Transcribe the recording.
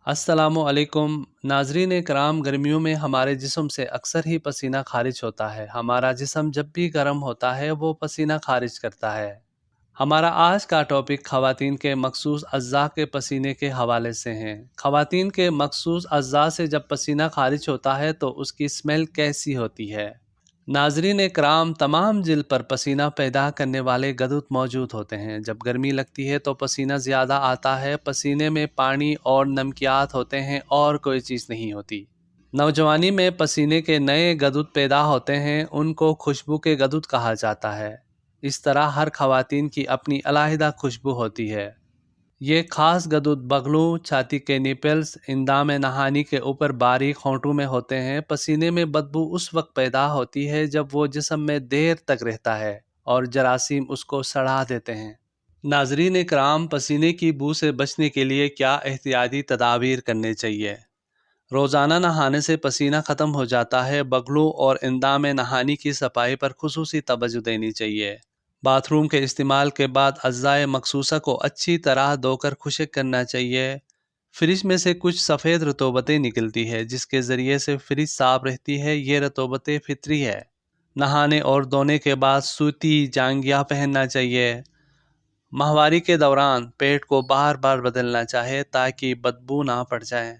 अस्सलामुअलैकुम नाजरीन कराम। गर्मियों में हमारे जिस्म से अक्सर ही पसीना खारिज होता है। हमारा जिस्म जब भी गर्म होता है वो पसीना खारिज करता है। हमारा आज का टॉपिक ख़वातीन के मखसूस अज़्ज़ा के पसीने के हवाले से है। ख़वातीन के मखसूस अज़्ज़ा से जब पसीना खारिज होता है तो उसकी स्मेल कैसी होती है? नाजरीन इकराम, तमाम जिल्द पर पसीना पैदा करने वाले गदुत मौजूद होते हैं। जब गर्मी लगती है तो पसीना ज़्यादा आता है। पसीने में पानी और नमकियात होते हैं और कोई चीज़ नहीं होती। नौजवानी में पसीने के नए गदुत पैदा होते हैं, उनको खुशबू के गदुत कहा जाता है। इस तरह हर ख़वातीन की अपनी अलहदा खुशबू होती है। ये खास गदुत बगलों, छाती के निपल्स, इंदाम नहानी के ऊपर बारीक होंठों में होते हैं। पसीने में बदबू उस वक्त पैदा होती है जब वो जिस्म में देर तक रहता है और जरासीम उसको सड़ा देते हैं। नाजरीन इकराम, पसीने की बू से बचने के लिए क्या एहतियाती तदाबीर करने चाहिए? रोज़ाना नहाने से पसीना ख़त्म हो जाता है। बगलों और इंदाम नहानी की सफाई पर खुसूसी तवज्जो देनी चाहिए। बाथरूम के इस्तेमाल के बाद अज़्ज़ाए मखसूसा को अच्छी तरह धोकर खुश्क करना चाहिए। फ्रिज में से कुछ सफ़ेद रतूबतें निकलती है जिसके ज़रिए से फ्रिज साफ रहती है। ये रतूबतें फितरी है। नहाने और धोने के बाद सूती जांघिया पहनना चाहिए। माहवारी के दौरान पेट को बार बार बदलना चाहिए ताकि बदबू ना पड़ जाए।